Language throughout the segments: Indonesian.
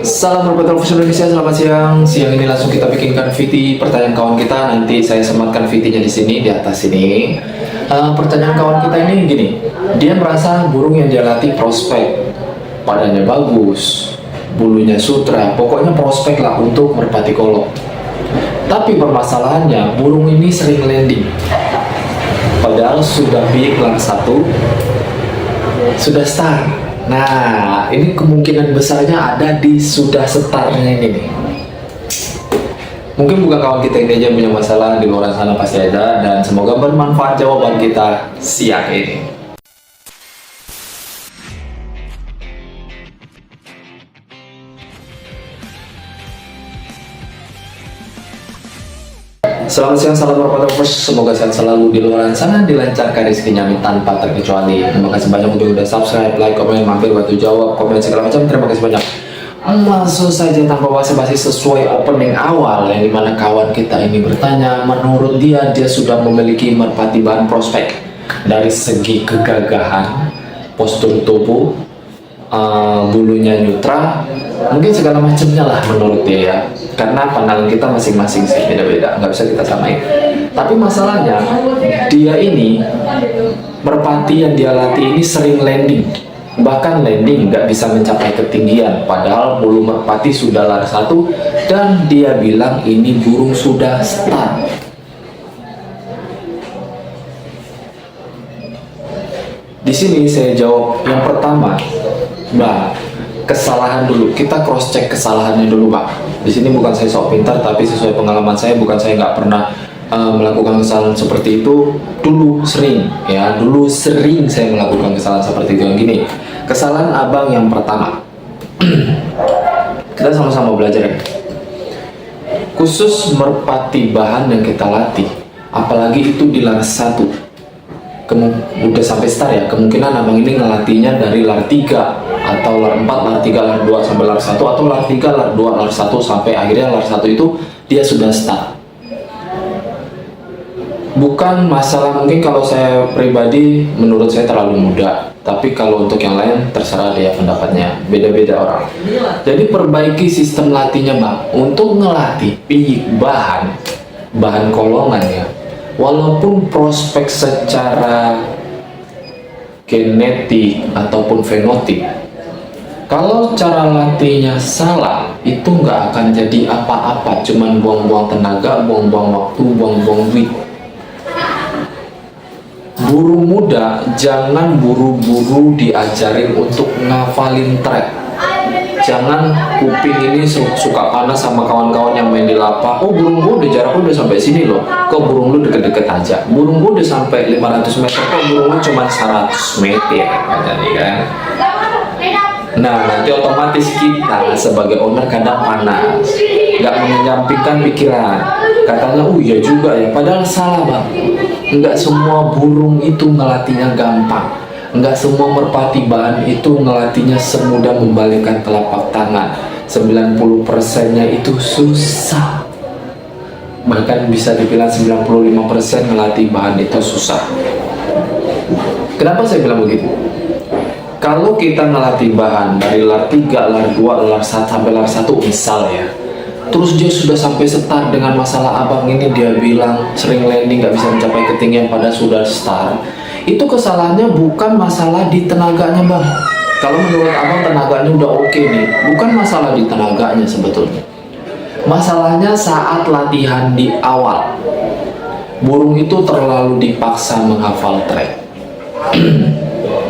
Salam berbagi profesional Indonesia, selamat siang. Siang ini langsung kita bikinkan VT pertanyaan kawan kita. Nanti saya sematkan VT-nya di sini, di atas sini. Pertanyaan kawan kita ini gini, dia merasa burung yang dia latih prospek, padanya bagus, bulunya sutra, pokoknya prospek lah untuk merpati kolok. Tapi permasalahannya burung ini sering landing, padahal sudah big lang satu, sudah star. Nah, ini kemungkinan besarnya ada di sudah setarnya ini nih. Mungkin bukan kawan kita ini aja punya masalah, di luar sana pasti ada. Dan semoga bermanfaat jawaban kita siang ini. Selamat siang, salam warahmatullahi. Semoga sehat selalu di luar sana, dilancarkan rezekinya tanpa terkecuali. Terima kasih banyak untuk udah subscribe, like, komen, mampir, bantu jawab, komen segala macam. Terima kasih banyak. Langsung saja tanpa basa-basi sesuai opening awal, yang dimana kawan kita ini bertanya, menurut dia sudah memiliki merpati bahan prospek dari segi kegagahan, postur tubuh, bulunya neutral, mungkin segala macamnya lah menurut dia ya. Karena pandangan kita masing-masing sih beda-beda, nggak bisa kita samain. Tapi masalahnya dia ini merpati yang dia latih ini sering landing, bahkan landing nggak bisa mencapai ketinggian. Padahal bulu merpati sudah lar satu dan dia bilang ini burung sudah start. Di sini saya jawab yang pertama, kesalahan dulu. Kita cross check kesalahannya dulu, Pak. Di sini bukan saya sok pintar, tapi sesuai pengalaman saya, bukan saya nggak pernah melakukan kesalahan seperti itu. Dulu sering saya melakukan kesalahan seperti itu. Yang gini, kesalahan abang yang pertama. Kita sama-sama belajar ya. Khusus merpati bahan yang kita latih, apalagi itu di lar 1. Udah sampai start ya, kemungkinan abang ini ngelatihnya dari lar 3 atau lar 4, lar 3, lar 2 sampai lar 1, atau lar 3, lar 2, lar 1 sampai akhirnya lar 1 itu dia sudah start. Bukan masalah, mungkin kalau saya pribadi menurut saya terlalu muda, tapi kalau untuk yang lain terserah dia pendapatnya, beda-beda orang. Jadi perbaiki sistem latihnya, Bang, untuk ngelatih piyik bahan kolongan ya. Walaupun prospek secara genetik ataupun fenotip, kalau cara latihnya salah, itu nggak akan jadi apa-apa, cuman buang-buang tenaga, buang-buang waktu, buang-buang duit. Burung muda jangan buru-buru diajarin untuk ngafalin track. Jangan kuping ini suka panas sama kawan-kawan yang main di lapak. Oh, burung gue udah jaraknya udah sampai sini loh. Kok burung lu deket-deket aja? Burung gue udah sampai 500 meter. Kok burung lu cuma 100 meter? Jadi kan. Nah, nanti otomatis kita sebagai owner kadang panas, nggak menyampingkan pikiran. Katanya, oh iya juga ya. Padahal salah, Bang. Nggak semua burung itu ngelatihnya gampang. Enggak semua merpati bahan itu ngelatihnya semudah membalikkan telapak tangan. 90%-nya itu susah. Bahkan bisa dibilang 95% ngelatih bahan itu susah. Kenapa saya bilang begitu? Kalau kita ngelatih bahan dari lar 3, lar 2, lar 1 sampai lar 1 misal ya, terus dia sudah sampai start dengan masalah abang ini, dia bilang sering landing nggak bisa mencapai ketinggian pada sudah start. Itu kesalahannya bukan masalah di tenaganya, Bang. Kalau menurut abang tenaganya udah oke nih, bukan masalah di tenaganya sebetulnya. Masalahnya saat latihan di awal, burung itu terlalu dipaksa menghafal track.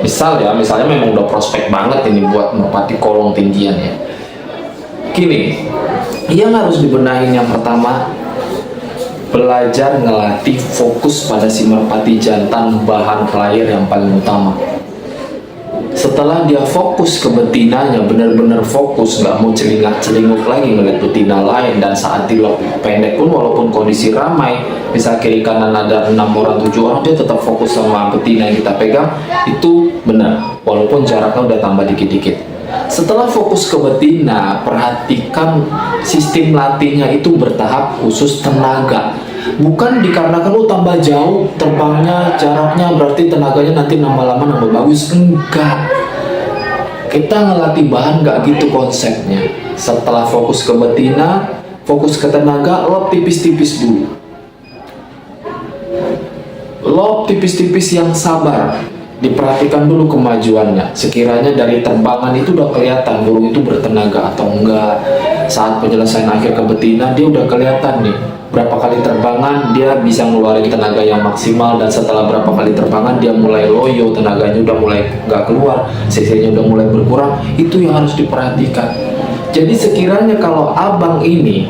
Misalnya memang udah prospek banget ini buat merpati kolong tinggian ya. Gini, yang harus dibenahin yang pertama, belajar ngelatih fokus pada si merpati jantan bahan player yang paling utama. Setelah dia fokus ke betinanya, benar-benar fokus, nggak mau celingak-celinguk lagi ngeliat betina lain, dan saat di lock pendek pun walaupun kondisi ramai, misal kiri kanan ada 6 orang 7 orang, dia tetap fokus sama betina yang kita pegang. Itu benar, walaupun jaraknya udah tambah dikit-dikit. Setelah fokus ke betina, perhatikan sistem latihnya itu bertahap khusus tenaga. Bukan dikarenakan lu tambah jauh terbangnya, jaraknya berarti tenaganya nanti lama-lama nambah bagus. Enggak. Kita ngelatih bahan nggak gitu konsepnya. Setelah fokus ke betina, fokus ke tenaga, lob tipis-tipis dulu. Lob tipis-tipis yang sabar. Diperhatikan dulu kemajuannya. Sekiranya dari terbangan itu udah kelihatan burung itu bertenaga atau enggak. Saat penyelesaian akhir ke betina, dia udah kelihatan nih berapa kali terbangan dia bisa ngeluarin tenaga yang maksimal, dan setelah berapa kali terbangan dia mulai loyo, tenaganya udah mulai nggak keluar, cc-nya udah mulai berkurang. Itu yang harus diperhatikan. Jadi sekiranya kalau abang ini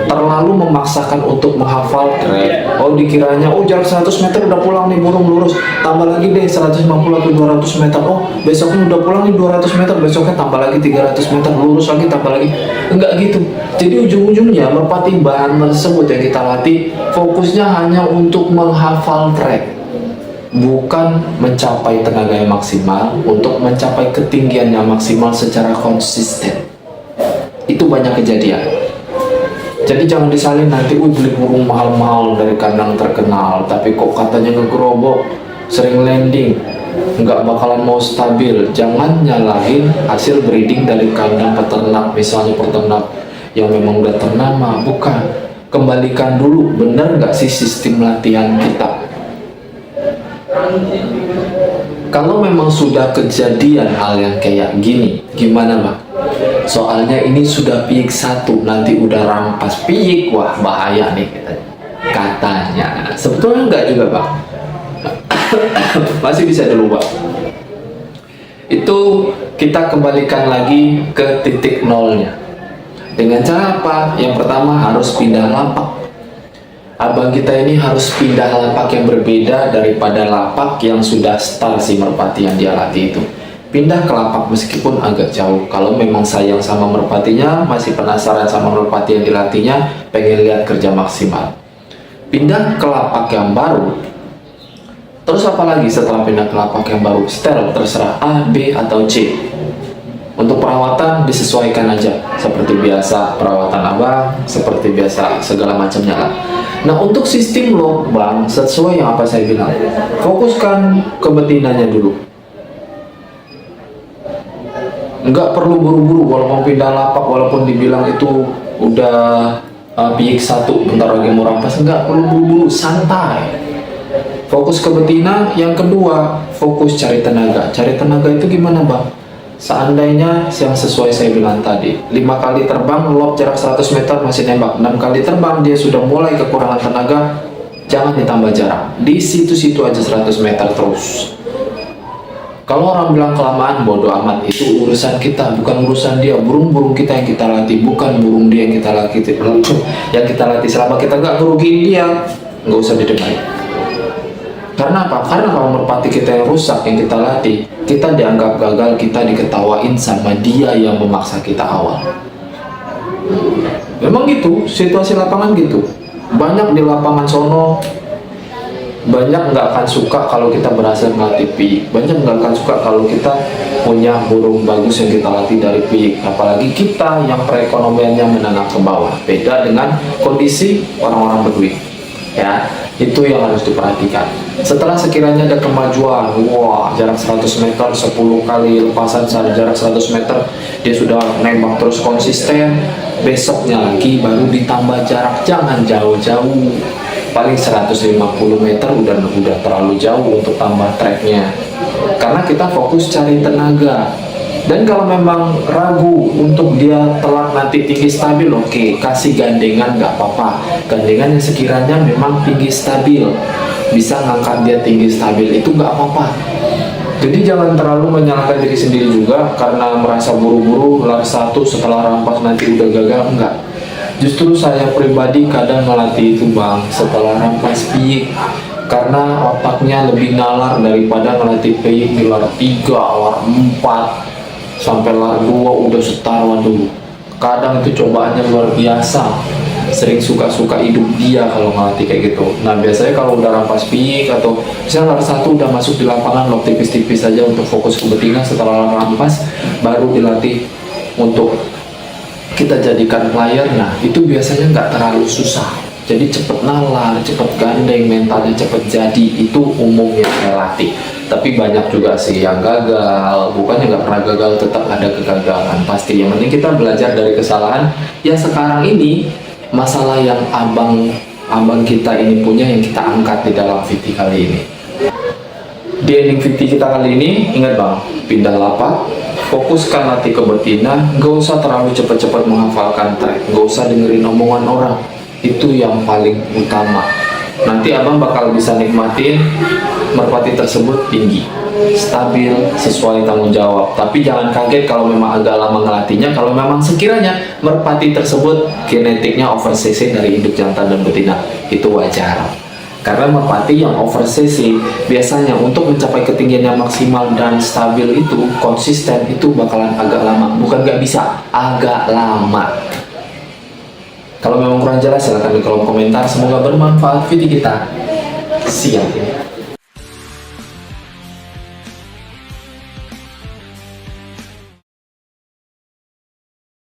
terlalu memaksakan untuk menghafal track, dikiranya jarak 100 meter udah pulang nih burung lurus, tambah lagi deh 150 atau 200 meter, besoknya udah pulang nih 200 meter, besoknya tambah lagi 300 meter, lurus lagi, tambah lagi. Enggak gitu. Jadi ujung-ujungnya merpati bahan tersebut yang kita latih fokusnya hanya untuk menghafal track, bukan mencapai tenaga yang maksimal, untuk mencapai ketinggian yang maksimal secara konsisten. Itu banyak kejadian. Jadi jangan disalin nanti beli burung mahal-mahal dari kandang terkenal, tapi kok katanya ngegerobok, sering landing, nggak bakalan mau stabil. Jangan nyalahin hasil breeding dari kandang peternak, misalnya peternak yang memang udah ternama. Bukan. Kembalikan dulu, benar nggak sih sistem latihan kita? Kalau memang sudah kejadian hal yang kayak gini, gimana Bang? Soalnya ini sudah piik 1, nanti udah rampas piik, wah bahaya nih katanya. Sebetulnya enggak juga Bang. Masih bisa dulu Bang. Itu kita kembalikan lagi ke titik nolnya. Dengan cara apa? Yang pertama harus pindah lapak. Abang kita ini harus pindah lapak yang berbeda daripada lapak yang sudah start si merpati yang dia latih itu. Pindah ke lapak meskipun agak jauh. Kalau memang sayang sama merpatinya, masih penasaran sama merpati yang dilatihnya, pengen lihat kerja maksimal, pindah ke lapak yang baru. Terus apa lagi setelah pindah ke lapak yang baru? Setel, terserah A, B, atau C. Untuk perawatan disesuaikan aja, seperti biasa perawatan abang, seperti biasa segala macamnya lah. Nah untuk sistem lob Bang, sesuai yang apa saya bilang, fokuskan ke betinanya dulu. Nggak perlu buru-buru, walaupun pindah lapak, walaupun dibilang itu udah piik 1, bentar lagi mau rampas, nggak perlu buru-buru, santai. Fokus ke betina. Yang kedua, fokus cari tenaga. Cari tenaga itu gimana Bang? Seandainya yang sesuai saya bilang tadi, 5 kali terbang, lob jarak 100 meter masih nembak, 6 kali terbang dia sudah mulai kekurangan tenaga, jangan ditambah jarak, di situ-situ aja 100 meter terus. Kalau orang bilang kelamaan, bodoh amat, itu urusan kita, bukan urusan dia. Burung-burung kita yang kita latih, bukan burung dia yang kita latih. Yang kita latih selama kita nggak kerugiin dia, nggak usah didengarin. Karena apa? Karena kalau merpati kita yang rusak yang kita latih, kita dianggap gagal, kita diketawain sama dia yang memaksa kita awal. Memang gitu, situasi lapangan gitu. Banyak di lapangan sono, banyak nggak akan suka kalau kita berhasil melatih piik, banyak nggak akan suka kalau kita punya burung bagus yang kita latih dari piik, apalagi kita yang perekonomiannya menengah ke bawah. Beda dengan kondisi orang-orang berduit ya, itu yang harus diperhatikan. Setelah sekiranya ada kemajuan, jarak 100 meter 10 kali lepasan jarak 100 meter dia sudah nembak terus konsisten, besoknya lagi baru ditambah jarak, jangan jauh-jauh. Paling 150 meter udah terlalu jauh untuk tambah tracknya, karena kita fokus cari tenaga. Dan kalau memang ragu untuk dia telat nanti tinggi stabil, oke, kasih gandengan nggak apa-apa. Gandengan yang sekiranya memang tinggi stabil, bisa ngangkat dia tinggi stabil, itu nggak apa-apa. Jadi jangan terlalu menyalahkan diri sendiri juga karena merasa buru-buru lar 1 setelah rampas nanti udah gagal, enggak. Justru saya pribadi kadang melatih itu Bang setelah rampas piik, karena otaknya lebih nalar daripada melatih piik di lar 3, lar 4 sampai lar 2 udah setar. Waduh, kadang itu cobaannya luar biasa. Sering suka-suka hidup dia kalau ngelatih kayak gitu. Nah biasanya kalau udah rampas piik atau misalnya lar 1 udah masuk di lapangan, lob tipis-tipis saja untuk fokus ke betina, setelah rampas baru dilatih untuk kita jadikan player. Nah itu biasanya nggak terlalu susah, jadi cepet nalar, cepet gandeng, mentalnya cepet jadi. Itu umumnya saya latih. Tapi banyak juga sih yang gagal, bukannya nggak pernah gagal, tetap ada kegagalan pasti. Yang penting kita belajar dari kesalahan. Yang sekarang ini masalah yang abang kita ini punya, yang kita angkat di dalam VT kali ini. Di ending VT kita kali ini, ingat bang, pindah lapak, fokuskan latih ke betina, gak usah terlalu cepat-cepat menghafalkan track, gak usah dengerin omongan orang, itu yang paling utama. Nanti abang bakal bisa nikmatin merpati tersebut tinggi, stabil, sesuai tanggung jawab. Tapi jangan kaget kalau memang agak lama ngelatihnya, kalau memang sekiranya merpati tersebut genetiknya over cc dari induk jantan dan betina, itu wajar. Karena merpati yang over cc biasanya untuk mencapai ketinggian yang maksimal dan stabil itu, konsisten, itu bakalan agak lama. Bukan nggak bisa, agak lama. Kalau memang kurang jelas silahkan di kolom komentar. Semoga bermanfaat video kita siang ini.